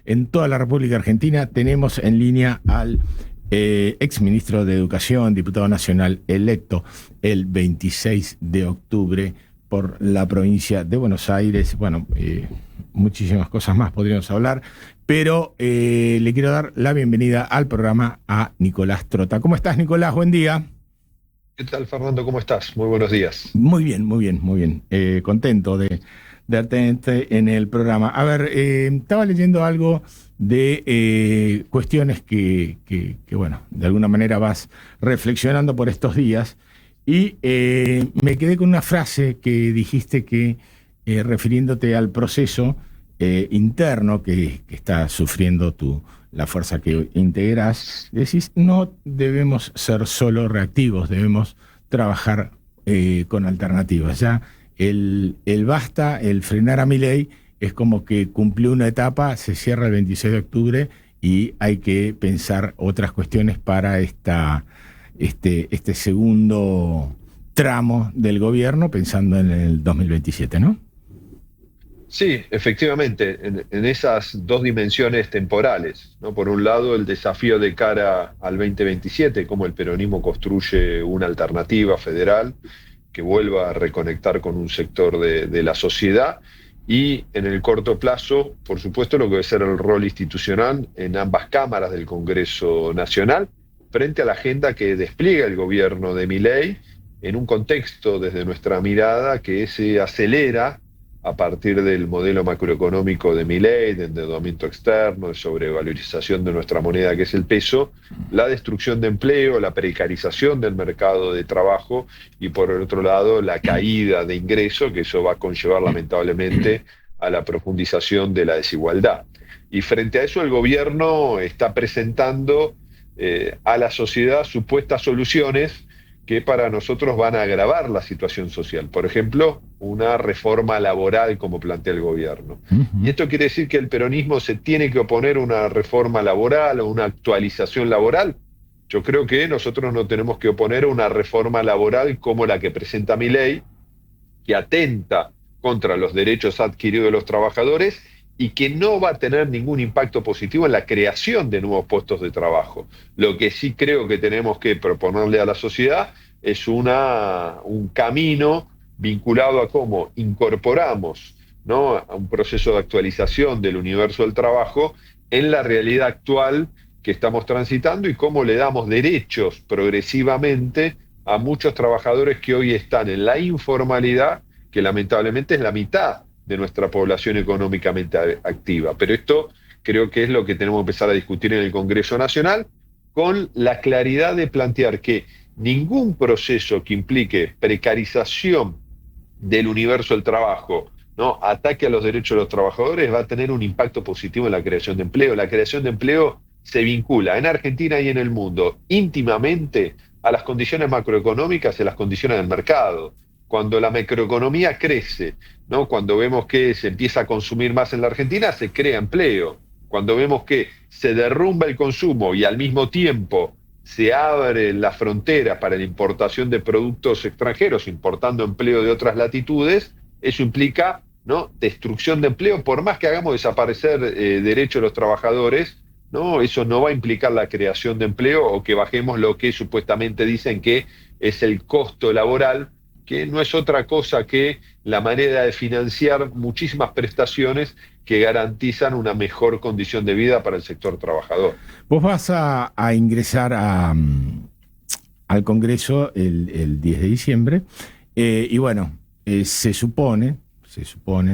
En toda la República Argentina tenemos en línea al exministro de Educación, diputado nacional electo el 26 de octubre por la provincia de Buenos Aires. Bueno, muchísimas cosas más podríamos hablar, pero le quiero dar la bienvenida al programa a Nicolás Trota. ¿Cómo estás, Nicolás? Buen día. ¿Qué tal, Fernando? ¿Cómo estás? Muy buenos días. Muy bien, muy bien, muy bien. Contento de tenerte en el programa. A ver, estaba leyendo algo de cuestiones que, bueno, de alguna manera vas reflexionando por estos días y me quedé con una frase que dijiste que, refiriéndote al proceso interno que está sufriendo la fuerza que integras, decís, no debemos ser solo reactivos, debemos trabajar con alternativas. Ya el basta, el frenar a Milei, es como que cumplió una etapa, se cierra el 26 de octubre y hay que pensar otras cuestiones para este segundo tramo del gobierno, pensando en el 2027, ¿no? Sí, efectivamente, en esas dos dimensiones temporales, ¿no? Por un lado, el desafío de cara al 2027, cómo el peronismo construye una alternativa federal que vuelva a reconectar con un sector de la sociedad, y en el corto plazo, por supuesto, lo que debe ser el rol institucional en ambas cámaras del Congreso Nacional, frente a la agenda que despliega el gobierno de Milei, en un contexto, desde nuestra mirada, que se acelera a partir del modelo macroeconómico de Milei, de endeudamiento externo, de sobrevalorización de nuestra moneda, que es el peso, la destrucción de empleo, la precarización del mercado de trabajo y, por el otro lado, la caída de ingresos, que eso va a conllevar lamentablemente a la profundización de la desigualdad. Y frente a eso, el gobierno está presentando a la sociedad supuestas soluciones que para nosotros van a agravar la situación social. Por ejemplo, una reforma laboral, como plantea el gobierno. Y esto quiere decir que el peronismo se tiene que oponer a una reforma laboral o una actualización laboral. Yo creo que nosotros no tenemos que oponer a una reforma laboral como la que presenta Milei, que atenta contra los derechos adquiridos de los trabajadores y que no va a tener ningún impacto positivo en la creación de nuevos puestos de trabajo. Lo que sí creo que tenemos que proponerle a la sociedad es un camino vinculado a cómo incorporamos, ¿no?, a un proceso de actualización del universo del trabajo en la realidad actual que estamos transitando y cómo le damos derechos progresivamente a muchos trabajadores que hoy están en la informalidad, que lamentablemente es la mitad de nuestra población económicamente activa. Pero esto creo que es lo que tenemos que empezar a discutir en el Congreso Nacional, con la claridad de plantear que ningún proceso que implique precarización del universo del trabajo, ¿no?, ataque a los derechos de los trabajadores, va a tener un impacto positivo en la creación de empleo. La creación de empleo se vincula en Argentina y en el mundo íntimamente a las condiciones macroeconómicas y a las condiciones del mercado. Cuando la macroeconomía crece, ¿no?, cuando vemos que se empieza a consumir más en la Argentina, se crea empleo. Cuando vemos que se derrumba el consumo y al mismo tiempo se abre la frontera para la importación de productos extranjeros, importando empleo de otras latitudes, eso implica, ¿no?, destrucción de empleo. Por más que hagamos desaparecer derechos de los trabajadores, ¿no?, eso no va a implicar la creación de empleo o que bajemos lo que supuestamente dicen que es el costo laboral, que no es otra cosa que la manera de financiar muchísimas prestaciones que garantizan una mejor condición de vida para el sector trabajador. Vos vas a ingresar al Congreso el 10 de diciembre y bueno, se supone,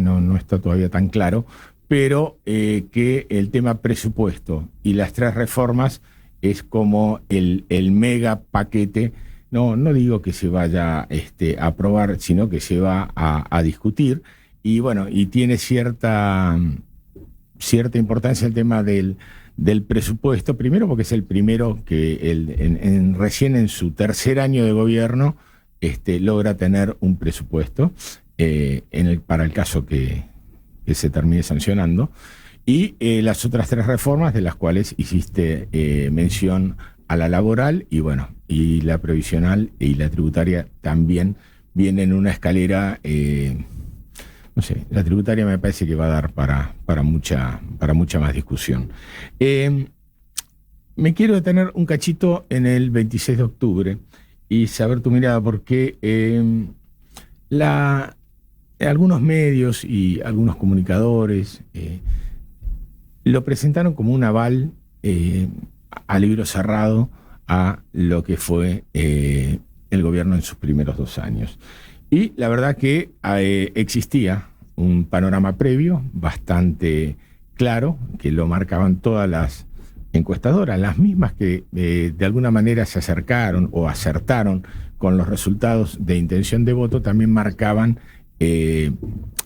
no está todavía tan claro, pero que el tema presupuesto y las 3 reformas es como el mega paquete. No digo que se vaya a aprobar, sino que se va a discutir. Y bueno, y tiene cierta importancia el tema del presupuesto, primero porque es el primero que recién en su tercer año de gobierno logra tener un presupuesto para el caso que se termine sancionando. Y las otras 3 reformas de las cuales hiciste mención, a la laboral y bueno, y la previsional y la tributaria también vienen en una escalera no sé, la tributaria me parece que va a dar para mucha más discusión. Me quiero detener un cachito en el 26 de octubre y saber tu mirada, porque algunos medios y algunos comunicadores lo presentaron como un aval a libro cerrado a lo que fue el gobierno en sus primeros 2 años. Y la verdad que existía un panorama previo bastante claro, que lo marcaban todas las encuestadoras, las mismas que de alguna manera se acercaron o acertaron con los resultados de intención de voto, también marcaban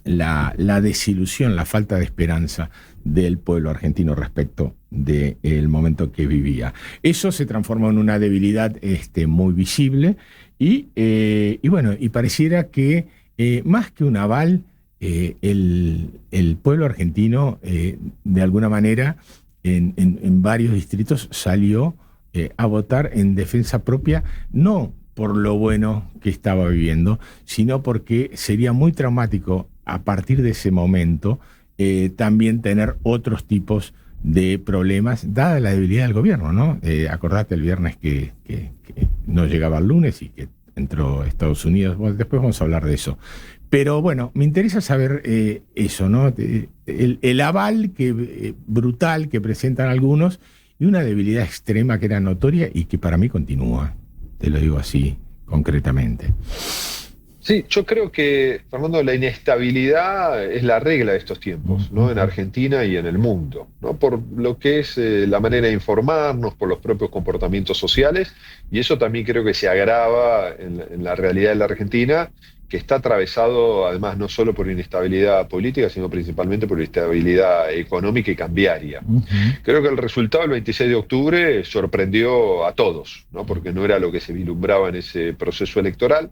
la desilusión, la falta de esperanza del pueblo argentino respecto del momento que vivía. Eso se transformó en una debilidad muy visible y bueno, y pareciera que más que un aval, el pueblo argentino de alguna manera en varios distritos salió a votar en defensa propia, no por lo bueno que estaba viviendo, sino porque sería muy traumático a partir de ese momento también tener otros tipos de problemas, dada la debilidad del gobierno, ¿no? Acordate el viernes que no llegaba el lunes y que entró Estados Unidos. Bueno, después vamos a hablar de eso. Pero bueno, me interesa saber eso, ¿no? El aval brutal que presentan algunos y una debilidad extrema que era notoria y que para mí continúa. Te lo digo así, concretamente. Sí, yo creo que, Fernando, la inestabilidad es la regla de estos tiempos, ¿no? En Argentina y en el mundo, ¿no? Por lo que es la manera de informarnos, por los propios comportamientos sociales, y eso también creo que se agrava en la realidad de la Argentina, que está atravesado además no solo por inestabilidad política, sino principalmente por inestabilidad económica y cambiaria. Creo que el resultado del 26 de octubre sorprendió a todos, ¿no? Porque no era lo que se vislumbraba en ese proceso electoral.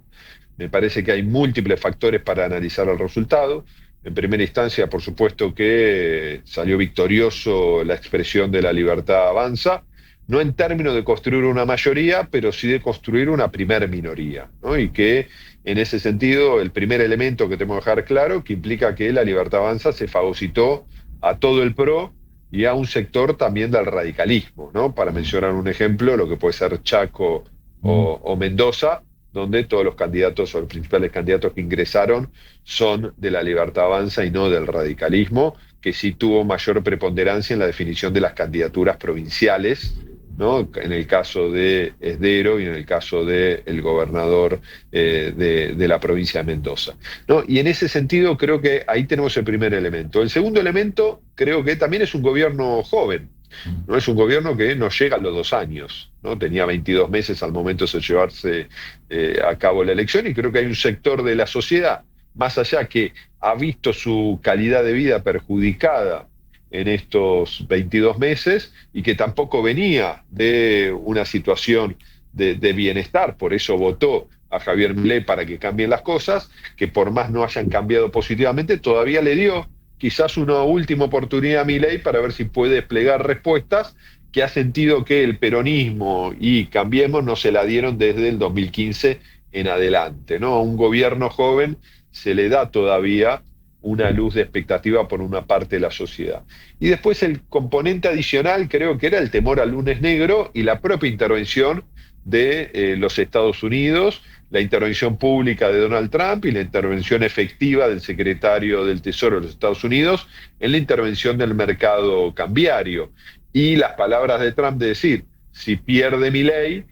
Me parece que hay múltiples factores para analizar el resultado. En primera instancia, por supuesto que salió victorioso la expresión de La Libertad Avanza, no en términos de construir una mayoría, pero sí de construir una primer minoría, ¿no? Y que en ese sentido, el primer elemento que tenemos que dejar claro, que implica que La Libertad Avanza se fagocitó a todo el PRO y a un sector también del radicalismo, ¿no? Para mencionar un ejemplo, lo que puede ser Chaco o Mendoza, donde todos los candidatos o los principales candidatos que ingresaron son de La Libertad Avanza y no del radicalismo, que sí tuvo mayor preponderancia en la definición de las candidaturas provinciales, ¿no? En el caso de Esdero y en el caso del gobernador de la provincia de Mendoza, ¿no? Y en ese sentido creo que ahí tenemos el primer elemento. El segundo elemento creo que también es un gobierno joven. No es un gobierno que no llega a los 2 años, ¿no? Tenía 22 meses al momento de llevarse a cabo la elección, y creo que hay un sector de la sociedad, más allá que ha visto su calidad de vida perjudicada en estos 22 meses y que tampoco venía de una situación de bienestar, por eso votó a Javier Milei para que cambien las cosas, que por más no hayan cambiado positivamente, todavía le dio quizás una última oportunidad a Milei para ver si puede desplegar respuestas que ha sentido que el peronismo y Cambiemos no se la dieron desde el 2015 en adelante, ¿no? A un gobierno joven se le da todavía una luz de expectativa por una parte de la sociedad. Y después el componente adicional creo que era el temor al lunes negro y la propia intervención de los Estados Unidos, la intervención pública de Donald Trump y la intervención efectiva del secretario del Tesoro de los Estados Unidos en la intervención del mercado cambiario. Y las palabras de Trump de decir, si pierde Milei,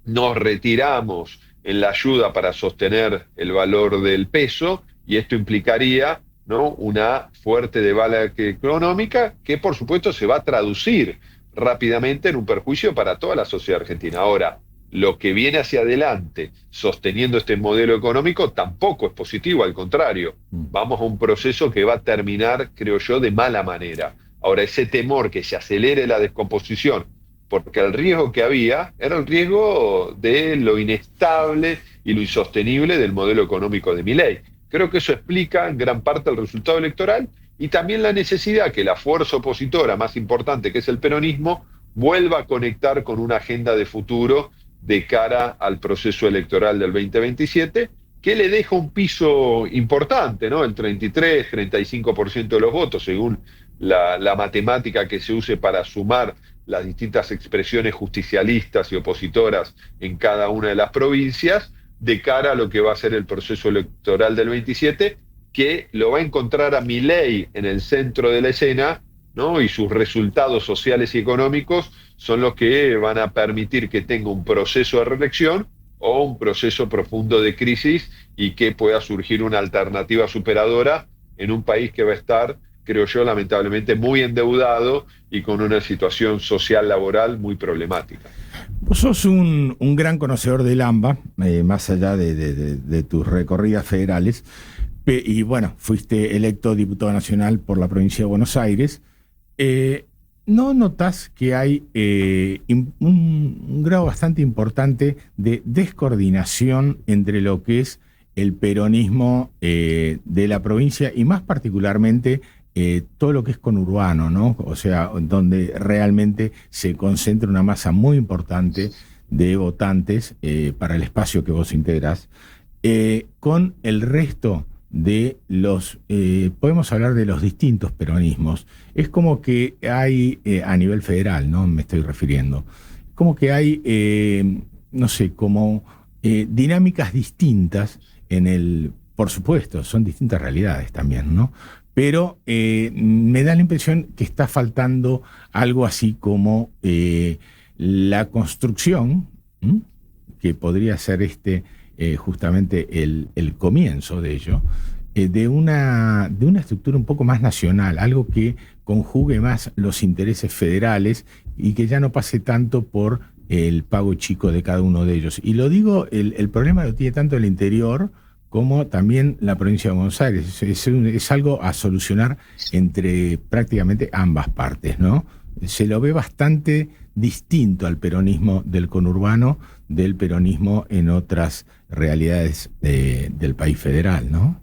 nos retiramos en la ayuda para sostener el valor del peso, y esto implicaría, ¿no?, una fuerte devaluación económica que por supuesto se va a traducir rápidamente en un perjuicio para toda la sociedad argentina. Ahora, lo que viene hacia adelante sosteniendo este modelo económico tampoco es positivo, al contrario, vamos a un proceso que va a terminar, creo yo, de mala manera. Ahora, ese temor que se acelere la descomposición, porque el riesgo que había era el riesgo de lo inestable y lo insostenible del modelo económico de Milei. Creo que eso explica en gran parte el resultado electoral y también la necesidad que la fuerza opositora más importante, que es el peronismo, vuelva a conectar con una agenda de futuro de cara al proceso electoral del 2027, que le deja un piso importante, ¿no? El 33, 35% de los votos, según la matemática que se use para sumar las distintas expresiones justicialistas y opositoras en cada una de las provincias, de cara a lo que va a ser el proceso electoral del 27, que lo va a encontrar a Milei en el centro de la escena, ¿no? Y sus resultados sociales y económicos son los que van a permitir que tenga un proceso de reelección o un proceso profundo de crisis y que pueda surgir una alternativa superadora en un país que va a estar, creo yo, lamentablemente muy endeudado y con una situación social laboral muy problemática. Vos sos un gran conocedor del AMBA, más allá de tus recorridas federales, y bueno, fuiste electo diputado nacional por la provincia de Buenos Aires. ¿No notás que hay un grado bastante importante de descoordinación entre lo que es el peronismo de la provincia y más particularmente todo lo que es conurbano, ¿no? O sea, donde realmente se concentra una masa muy importante de votantes para el espacio que vos integrás, con el resto de los, podemos hablar de los distintos peronismos? Es como que hay, a nivel federal, ¿no? Me estoy refiriendo, como que hay, no sé, como dinámicas distintas en el, por supuesto, son distintas realidades también, ¿no? Pero me da la impresión que está faltando algo así como la construcción, que podría ser justamente el comienzo de ello, de una estructura un poco más nacional, algo que conjugue más los intereses federales y que ya no pase tanto por el pago chico de cada uno de ellos. Y lo digo, el problema lo tiene tanto el interior como también la provincia de Buenos Aires. Es algo a solucionar entre prácticamente ambas partes, ¿no? Se lo ve bastante distinto al peronismo del conurbano del peronismo en otras realidades del país federal, ¿no?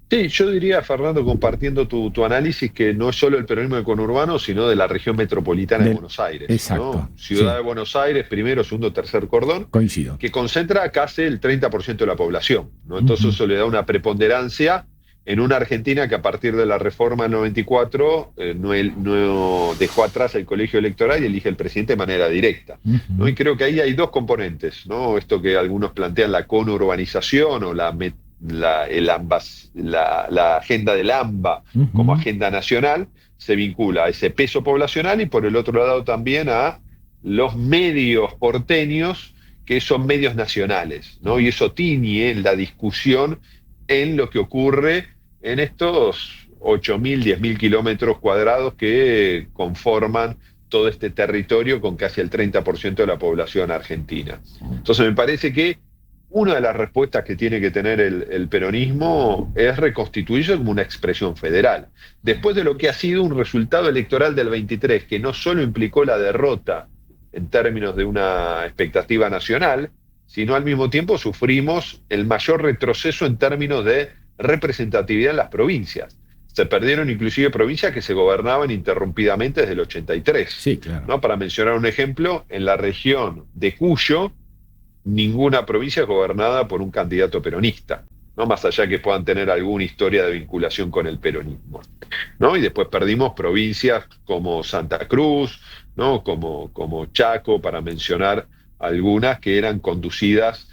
Sí, yo diría, Fernando, compartiendo tu análisis, que no es solo el peronismo del conurbano, sino de la región metropolitana de Buenos Aires. Exacto. ¿No? Ciudad sí. de Buenos Aires, primero, segundo, tercer cordón. Coincido. Que concentra casi el 30% de la población, ¿no? Entonces eso le da una preponderancia en una Argentina que a partir de la reforma del 94 no dejó atrás el colegio electoral y elige el presidente de manera directa, ¿no? Y creo que ahí hay dos componentes, ¿no? Esto que algunos plantean, la conurbanización o la agenda del AMBA como agenda nacional, se vincula a ese peso poblacional y por el otro lado también a los medios porteños, que son medios nacionales, ¿no? Y eso tiñe la discusión en lo que ocurre en estos 8.000, 10.000 kilómetros cuadrados que conforman todo este territorio con casi el 30% de la población argentina. Entonces me parece que una de las respuestas que tiene que tener el peronismo es reconstituirse como una expresión federal. Después de lo que ha sido un resultado electoral del 23, que no solo implicó la derrota en términos de una expectativa nacional, sino al mismo tiempo sufrimos el mayor retroceso en términos de representatividad en las provincias. Se perdieron inclusive provincias que se gobernaban interrumpidamente desde el 83. Sí, claro. ¿No? Para mencionar un ejemplo, en la región de Cuyo, ninguna provincia es gobernada por un candidato peronista, ¿no? Más allá que puedan tener alguna historia de vinculación con el peronismo, ¿no? Y después perdimos provincias como Santa Cruz, ¿no? Como Chaco, para mencionar algunas que eran conducidas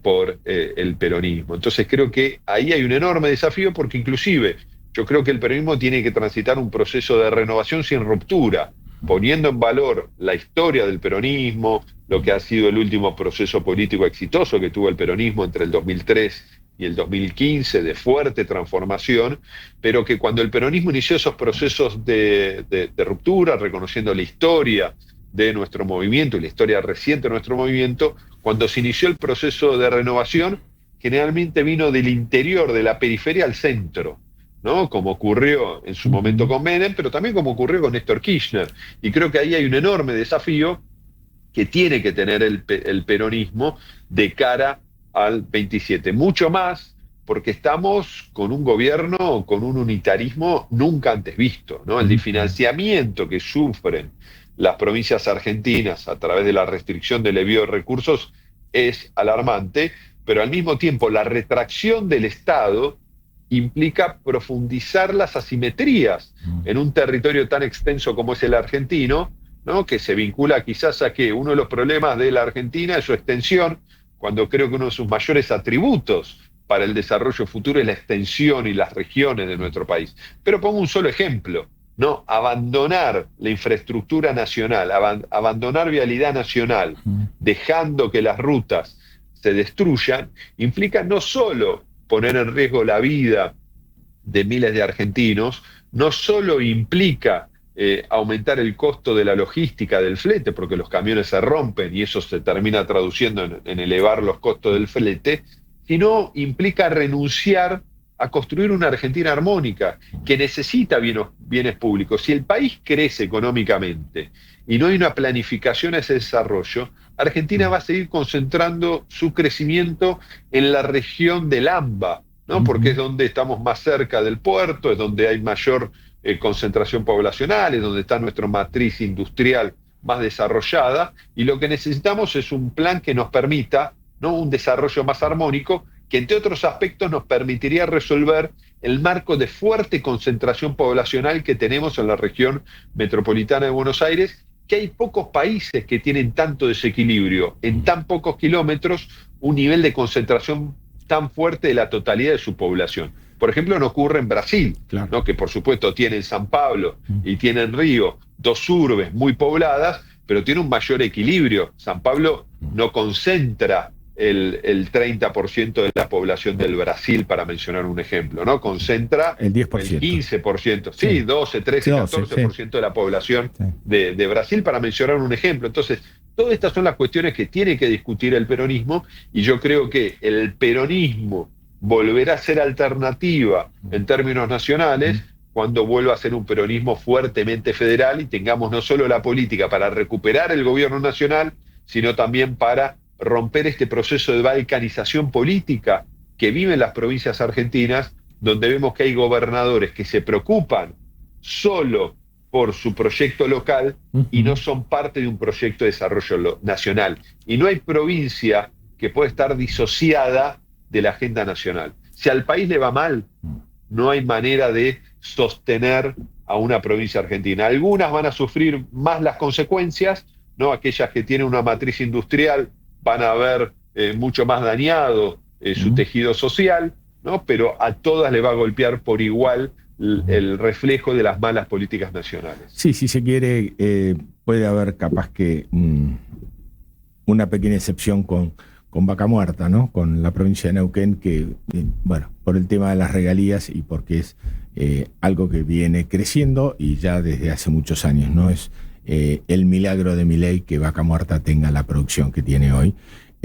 por el peronismo. Entonces creo que ahí hay un enorme desafío, porque inclusive yo creo que el peronismo tiene que transitar un proceso de renovación sin ruptura, poniendo en valor la historia del peronismo, lo que ha sido el último proceso político exitoso que tuvo el peronismo entre el 2003 y el 2015, de fuerte transformación, pero que cuando el peronismo inició esos procesos de ruptura, reconociendo la historia de nuestro movimiento y la historia reciente de nuestro movimiento, cuando se inició el proceso de renovación, generalmente vino del interior, de la periferia al centro, ¿no? Como ocurrió en su momento con Menem, pero también como ocurrió con Néstor Kirchner. Y creo que ahí hay un enorme desafío que tiene que tener el peronismo de cara al 27. Mucho más porque estamos con un gobierno, con un unitarismo nunca antes visto, ¿no? El financiamiento que sufren las provincias argentinas a través de la restricción del envío de recursos es alarmante, pero al mismo tiempo la retracción del Estado implica profundizar las asimetrías en un territorio tan extenso como es el argentino, ¿no? Que se vincula quizás a que uno de los problemas de la Argentina es su extensión, cuando creo que uno de sus mayores atributos para el desarrollo futuro es la extensión y las regiones de nuestro país. Pero pongo un solo ejemplo, ¿no? Abandonar la infraestructura nacional, abandonar vialidad nacional, dejando que las rutas se destruyan, implica no solo poner en riesgo la vida de miles de argentinos, no solo implica aumentar el costo de la logística del flete, porque los camiones se rompen y eso se termina traduciendo en elevar los costos del flete, sino implica renunciar a construir una Argentina armónica que necesita bienes públicos. Si el país crece económicamente y no hay una planificación a ese desarrollo, Argentina va a seguir concentrando su crecimiento en la región del AMBA, ¿no? Porque es donde estamos más cerca del puerto, es donde hay mayor concentración poblacional, es donde está nuestra matriz industrial más desarrollada, y lo que necesitamos es un plan que nos permita, ¿no?, un desarrollo más armónico, que entre otros aspectos nos permitiría resolver el marco de fuerte concentración poblacional que tenemos en la región metropolitana de Buenos Aires, que hay pocos países que tienen tanto desequilibrio, en tan pocos kilómetros, un nivel de concentración tan fuerte de la totalidad de su población. Por ejemplo, no ocurre en Brasil, claro, ¿no?, que por supuesto tiene San Pablo y tiene en Río dos urbes muy pobladas, pero tiene un mayor equilibrio. San Pablo no concentra el 30% de la población del Brasil, para mencionar un ejemplo, ¿no? Concentra el 10%. El 15%, sí, 12, 13, 14% de la población de Brasil, para mencionar un ejemplo. Entonces, todas estas son las cuestiones que tiene que discutir el peronismo, y yo creo que el peronismo volverá a ser alternativa en términos nacionales cuando vuelva a ser un peronismo fuertemente federal y tengamos no solo la política para recuperar el gobierno nacional, sino también para romper este proceso de balcanización política que viven las provincias argentinas, donde vemos que hay gobernadores que se preocupan solo por su proyecto local y no son parte de un proyecto de desarrollo nacional. Y no hay provincia que pueda estar disociada de la agenda nacional. Si al país le va mal, no hay manera de sostener a una provincia argentina. Algunas van a sufrir más las consecuencias, ¿no? Aquellas que tienen una matriz industrial van a ver mucho más dañado su tejido social, ¿no? Pero a todas le va a golpear por igual el reflejo de las malas políticas nacionales. Sí, si se quiere, puede haber capaz que una pequeña excepción con Vaca Muerta, ¿no? Con la provincia de Neuquén, que, bueno, por el tema de las regalías y porque es algo que viene creciendo y ya desde hace muchos años, ¿no? Es el milagro de Milei que Vaca Muerta tenga la producción que tiene hoy.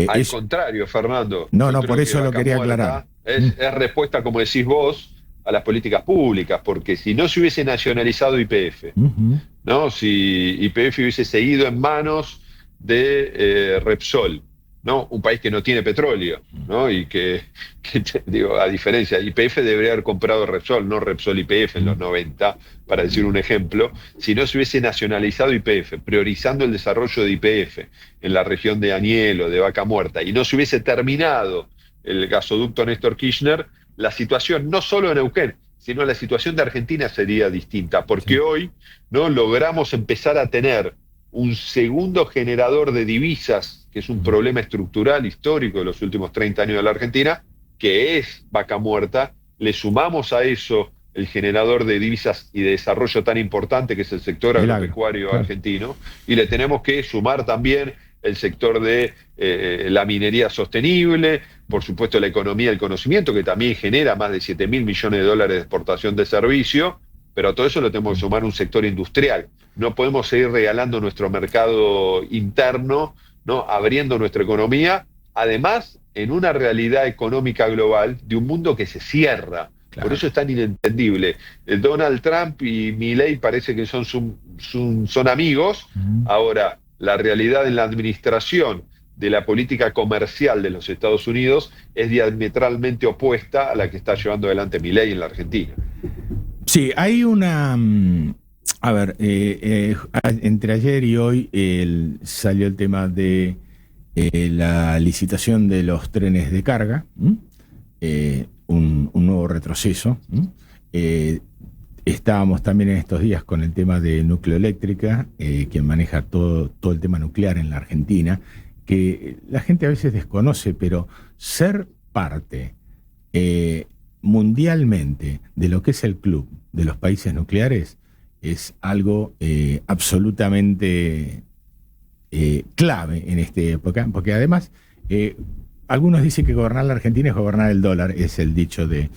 Al contrario, Fernando. No, por eso lo quería aclarar. Es respuesta, como decís vos, a las políticas públicas, porque si no se hubiese nacionalizado YPF, ¿no? Si YPF hubiese seguido en manos de Repsol, ¿no? Un país que no tiene petróleo, ¿no? Y que digo, a diferencia, YPF debería haber comprado Repsol, no Repsol YPF en los 90, para decir un ejemplo. Si no se hubiese nacionalizado YPF, priorizando el desarrollo de YPF en la región de Anielo, de Vaca Muerta, y no se hubiese terminado el gasoducto Néstor Kirchner, la situación no solo de Neuquén, sino la situación de Argentina sería distinta, porque hoy, ¿no?, logramos empezar a tener un segundo generador de divisas, que es un problema estructural histórico de los últimos 30 años de la Argentina, que es Vaca Muerta. Le sumamos a eso el generador de divisas y de desarrollo tan importante que es el sector agropecuario argentino, y le tenemos que sumar también el sector de la minería sostenible, por supuesto la economía del conocimiento, que también genera más de 7.000 millones de dólares de exportación de servicio, pero a todo eso le tenemos que sumar un sector industrial. No podemos seguir regalando nuestro mercado interno, ¿no?, abriendo nuestra economía, además en una realidad económica global de un mundo que se cierra. Claro. Por eso es tan inentendible. Donald Trump y Milei parece que son amigos. Ahora, la realidad en la administración de la política comercial de los Estados Unidos es diametralmente opuesta a la que está llevando adelante Milei en la Argentina. Sí, hay una... entre ayer y hoy salió el tema de la licitación de los trenes de carga, un nuevo retroceso. Estábamos también en estos días con el tema de Nucleoeléctrica, quien maneja todo el tema nuclear en la Argentina, que la gente a veces desconoce, pero ser parte mundialmente de lo que es el club de los países nucleares es algo absolutamente clave en esta época, porque además algunos dicen que gobernar la Argentina es gobernar el dólar, es el dicho de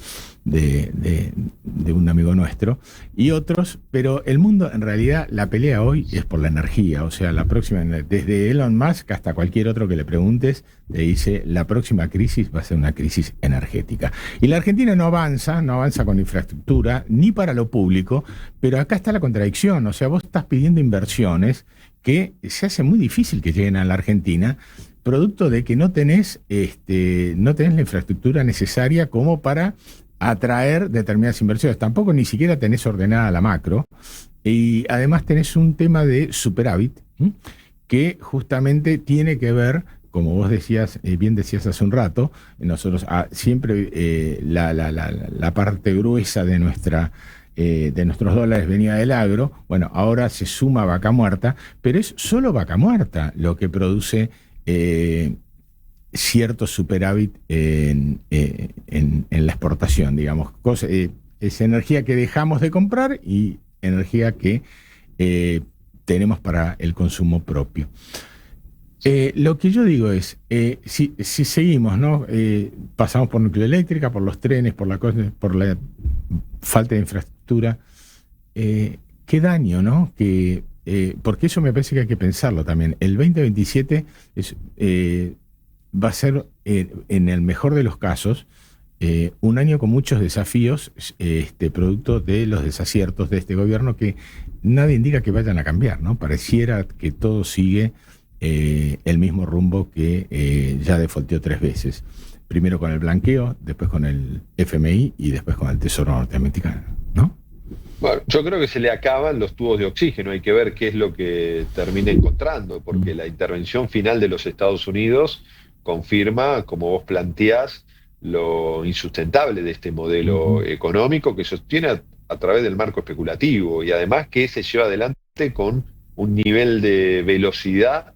un amigo nuestro, y otros, pero el mundo, en realidad, la pelea hoy es por la energía. O sea, la próxima, desde Elon Musk hasta cualquier otro que le preguntes, te dice, la próxima crisis va a ser una crisis energética. Y la Argentina no avanza con infraestructura, ni para lo público, pero acá está la contradicción. O sea, vos estás pidiendo inversiones que se hace muy difícil que lleguen a la Argentina, producto de que no tenés la infraestructura necesaria como para atraer determinadas inversiones. Tampoco ni siquiera tenés ordenada la macro. Y además tenés un tema de superávit, que justamente tiene que ver, como vos decías, bien decías hace un rato, nosotros siempre la parte gruesa de nuestros dólares venía del agro. Bueno, ahora se suma vaca muerta, pero es solo vaca muerta lo que produce cierto superávit en la exportación, digamos. Es energía que dejamos de comprar y energía que tenemos para el consumo propio. Lo que yo digo es, si seguimos, ¿no? Pasamos por Nucleoeléctrica, por los trenes, por la falta de infraestructura, qué daño, ¿no? Porque eso me parece que hay que pensarlo también. El 2027 va a ser, en el mejor de los casos, un año con muchos desafíos, producto de los desaciertos de este gobierno, que nadie indica que vayan a cambiar, ¿no? Pareciera que todo sigue el mismo rumbo que ya defaulteó 3 veces. Primero con el blanqueo, después con el FMI y después con el Tesoro norteamericano, ¿no? Bueno, yo creo que se le acaban los tubos de oxígeno, hay que ver qué es lo que termina encontrando, porque la intervención final de los Estados Unidos confirma, como vos planteás, lo insustentable de este modelo económico que sostiene a través del marco especulativo y además que se lleva adelante con un nivel de velocidad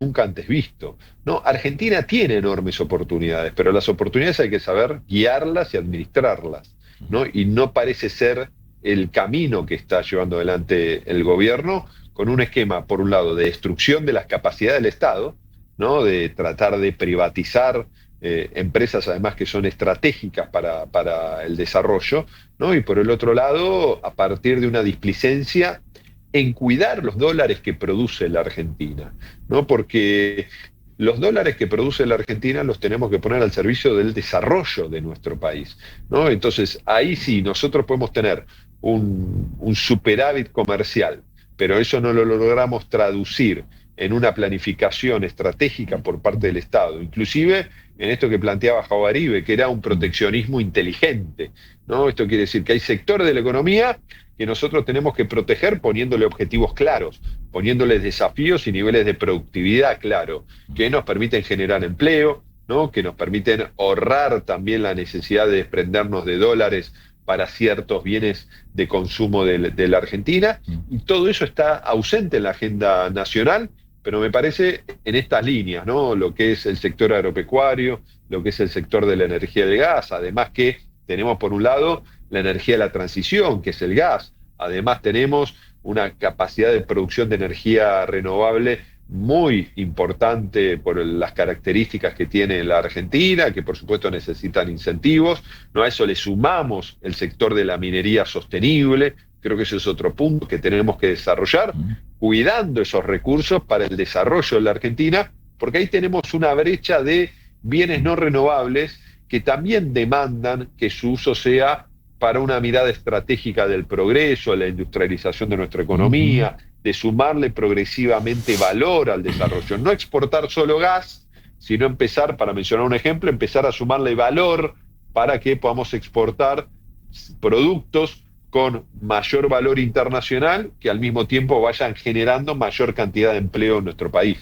nunca antes visto. ¿No? Argentina tiene enormes oportunidades, pero las oportunidades hay que saber guiarlas y administrarlas, ¿no? Y no parece ser el camino que está llevando adelante el gobierno, con un esquema, por un lado, de destrucción de las capacidades del Estado, ¿no? De tratar de privatizar empresas además que son estratégicas para el desarrollo, ¿no? Y por el otro lado, a partir de una displicencia en cuidar los dólares que produce la Argentina, ¿no? Porque los dólares que produce la Argentina los tenemos que poner al servicio del desarrollo de nuestro país, ¿no? Entonces, ahí sí, nosotros podemos tener un superávit comercial, pero eso no lo logramos traducir en una planificación estratégica por parte del Estado, inclusive en esto que planteaba Javaribe, que era un proteccionismo inteligente, ¿no? Esto quiere decir que hay sectores de la economía que nosotros tenemos que proteger poniéndole objetivos claros, poniéndoles desafíos y niveles de productividad claros, que nos permiten generar empleo, ¿no? Que nos permiten ahorrar también la necesidad de desprendernos de dólares para ciertos bienes de consumo de la Argentina, y todo eso está ausente en la agenda nacional, pero me parece en estas líneas, ¿no? Lo que es el sector agropecuario, lo que es el sector de la energía del gas, además que tenemos por un lado la energía de la transición, que es el gas, además tenemos una capacidad de producción de energía renovable muy importante por las características que tiene la Argentina, que por supuesto necesitan incentivos, ¿no? A eso le sumamos el sector de la minería sostenible, creo que ese es otro punto que tenemos que desarrollar, cuidando esos recursos para el desarrollo de la Argentina, porque ahí tenemos una brecha de bienes no renovables que también demandan que su uso sea para una mirada estratégica del progreso, la industrialización de nuestra economía, de sumarle progresivamente valor al desarrollo. No exportar solo gas, sino empezar, para mencionar un ejemplo, empezar a sumarle valor para que podamos exportar productos con mayor valor internacional que al mismo tiempo vayan generando mayor cantidad de empleo en nuestro país.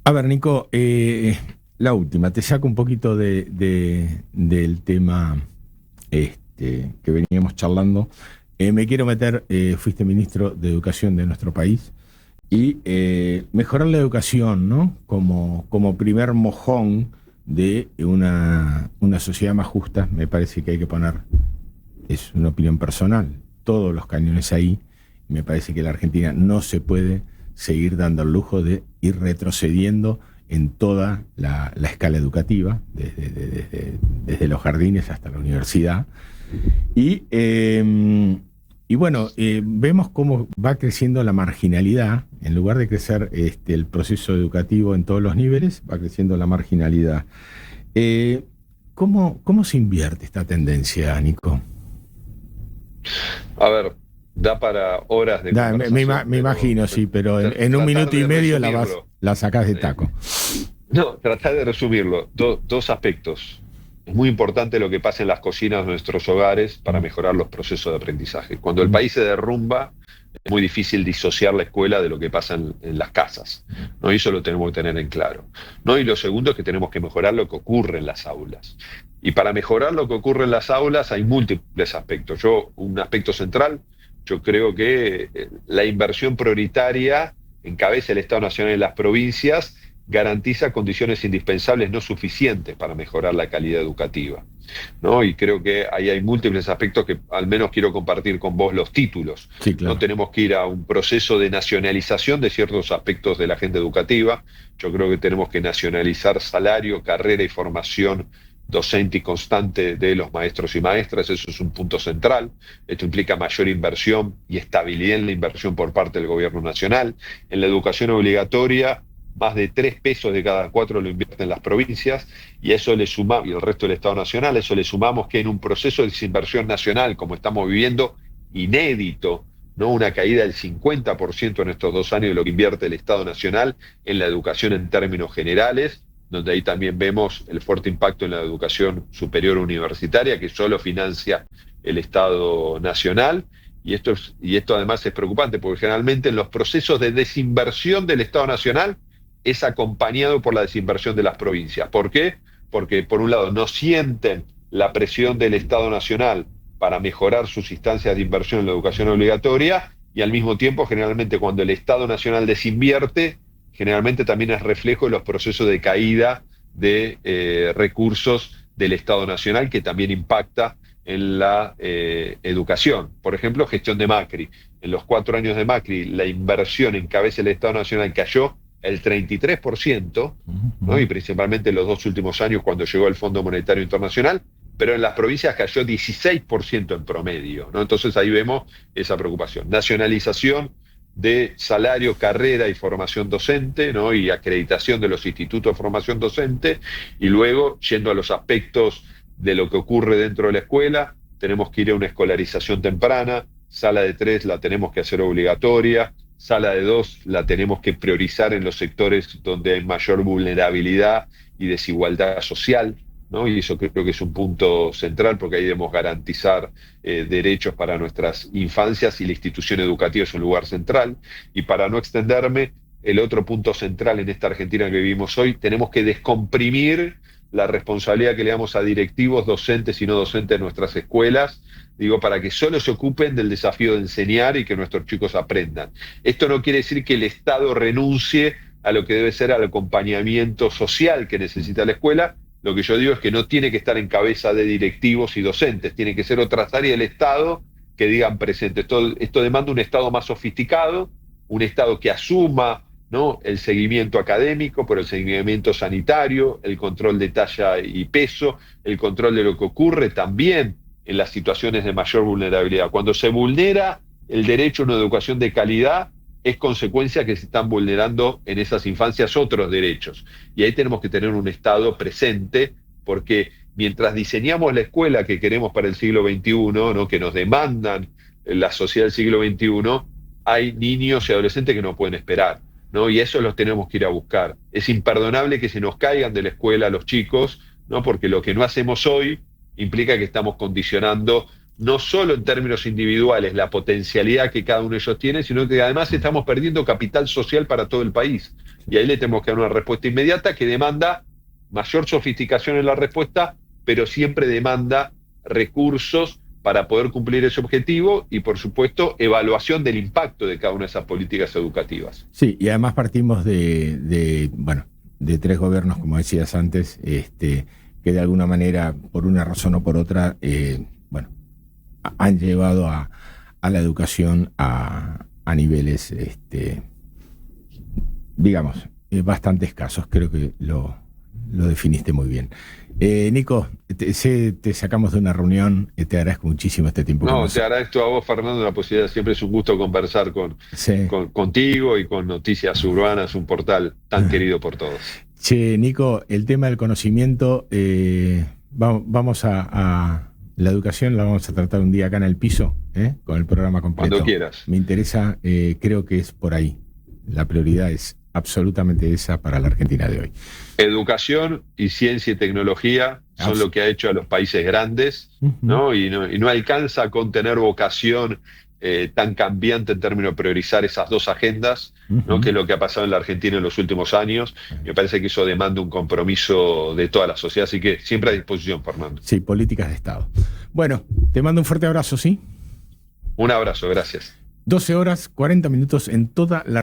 A ver, Nico, la última, te saco un poquito del tema que veníamos charlando. Me quiero meter, fuiste ministro de Educación de nuestro país, y mejorar la educación, ¿no? Como primer mojón de una sociedad más justa, me parece que hay que poner, es una opinión personal, todos los cañones ahí. Me parece que la Argentina no se puede seguir dando el lujo de ir retrocediendo en toda la escala educativa, desde los jardines hasta la universidad. Y bueno, vemos cómo va creciendo la marginalidad. En lugar de crecer el proceso educativo en todos los niveles, va creciendo la marginalidad. ¿Cómo se invierte esta tendencia, Nico? A ver, da para horas de conversación. Me imagino, sí, pero en un minuto y medio la sacás de taco. No, tratar de resumirlo. Dos aspectos. Es muy importante lo que pasa en las cocinas de nuestros hogares para mejorar los procesos de aprendizaje. Cuando el país se derrumba, es muy difícil disociar la escuela de lo que pasa en las casas, ¿no? Y eso lo tenemos que tener en claro, ¿no? Y lo segundo es que tenemos que mejorar lo que ocurre en las aulas. Y para mejorar lo que ocurre en las aulas hay múltiples aspectos. Un aspecto central, yo creo que la inversión prioritaria encabeza el Estado Nacional en las provincias, garantiza condiciones indispensables no suficientes para mejorar la calidad educativa, ¿no? Y creo que ahí hay múltiples aspectos que al menos quiero compartir con vos los títulos. Sí, claro. No tenemos que ir a un proceso de nacionalización de ciertos aspectos de la agenda educativa. Yo creo que tenemos que nacionalizar salario, carrera y formación docente y constante de los maestros y maestras. Eso es un punto central. Esto implica mayor inversión y estabilidad en la inversión por parte del gobierno nacional. En la educación obligatoria, más de 3 pesos de cada 4 lo invierten las provincias, y eso le sumamos, y el resto del Estado Nacional, eso le sumamos que en un proceso de desinversión nacional, como estamos viviendo, inédito, ¿no? Una caída del 50% en estos 2 años de lo que invierte el Estado Nacional en la educación en términos generales, donde ahí también vemos el fuerte impacto en la educación superior universitaria, que solo financia el Estado Nacional. Y esto además es preocupante, porque generalmente en los procesos de desinversión del Estado Nacional es acompañado por la desinversión de las provincias. ¿Por qué? Porque por un lado no sienten la presión del Estado Nacional para mejorar sus instancias de inversión en la educación obligatoria, y al mismo tiempo generalmente cuando el Estado Nacional desinvierte, generalmente también es reflejo de los procesos de caída de recursos del Estado Nacional, que también impacta en la educación. Por ejemplo, gestión de Macri. En los 4 años de Macri, la inversión en cabeza del Estado Nacional cayó el 33%, ¿no? Y principalmente en los 2 últimos años cuando llegó el Fondo Monetario Internacional, pero en las provincias cayó 16% en promedio, ¿no? Entonces ahí vemos esa preocupación. Nacionalización de salario, carrera y formación docente, ¿no? Y acreditación de los institutos de formación docente, y luego, yendo a los aspectos de lo que ocurre dentro de la escuela, tenemos que ir a una escolarización temprana. Sala de 3 la tenemos que hacer obligatoria, sala de 2 la tenemos que priorizar en los sectores donde hay mayor vulnerabilidad y desigualdad social, ¿no? Y eso creo que es un punto central, porque ahí debemos garantizar derechos para nuestras infancias, y la institución educativa es un lugar central. Y para no extenderme, el otro punto central en esta Argentina que vivimos hoy, tenemos que descomprimir la responsabilidad que le damos a directivos, docentes y no docentes de nuestras escuelas, para que solo se ocupen del desafío de enseñar y que nuestros chicos aprendan. Esto no quiere decir que el Estado renuncie a lo que debe ser el acompañamiento social que necesita la escuela. Lo que yo digo es que no tiene que estar en cabeza de directivos y docentes, tiene que ser otras áreas del Estado que digan presente. Esto demanda un Estado más sofisticado, un Estado que asuma, ¿no?, el seguimiento académico, pero el seguimiento sanitario, el control de talla y peso, el control de lo que ocurre también en las situaciones de mayor vulnerabilidad. Cuando se vulnera el derecho a una educación de calidad, es consecuencia que se están vulnerando en esas infancias otros derechos. Y ahí tenemos que tener un Estado presente, porque mientras diseñamos la escuela que queremos para el siglo XXI, ¿no?, que nos demandan la sociedad del siglo XXI, hay niños y adolescentes que no pueden esperar, ¿no? Y eso los tenemos que ir a buscar. Es imperdonable que se nos caigan de la escuela los chicos, ¿no?, porque lo que no hacemos hoy implica que estamos condicionando no solo en términos individuales la potencialidad que cada uno de ellos tiene, sino que además estamos perdiendo capital social para todo el país. Y ahí le tenemos que dar una respuesta inmediata que demanda mayor sofisticación en la respuesta, pero siempre demanda recursos para poder cumplir ese objetivo y, por supuesto, evaluación del impacto de cada una de esas políticas educativas. Sí, y además partimos de 3 gobiernos, como decías antes, que de alguna manera, por una razón o por otra, han llevado a la educación a niveles, digamos, bastante escasos. Creo que lo definiste muy bien. Nico, te sacamos de una reunión, te agradezco muchísimo este tiempo. No, te agradezco a vos, Fernando, la posibilidad. Siempre es un gusto conversar contigo y con Noticias Urbanas, un portal tan querido por todos. Che, Nico, el tema del conocimiento, vamos a la educación la vamos a tratar un día acá en El Piso, con el programa completo. Cuando quieras. Me interesa, creo que es por ahí. La prioridad es absolutamente esa para la Argentina de hoy. Educación y ciencia y tecnología son lo que ha hecho a los países grandes, ¿no? Y no alcanza con tener vocación tan cambiante en términos de priorizar esas dos agendas, ¿no? Que es lo que ha pasado en la Argentina en los últimos años. Me parece que eso demanda un compromiso de toda la sociedad, así que siempre a disposición, Fernando. Sí, políticas de Estado. Bueno, te mando un fuerte abrazo, ¿sí? Un abrazo, gracias. 12 horas, 40 minutos en toda la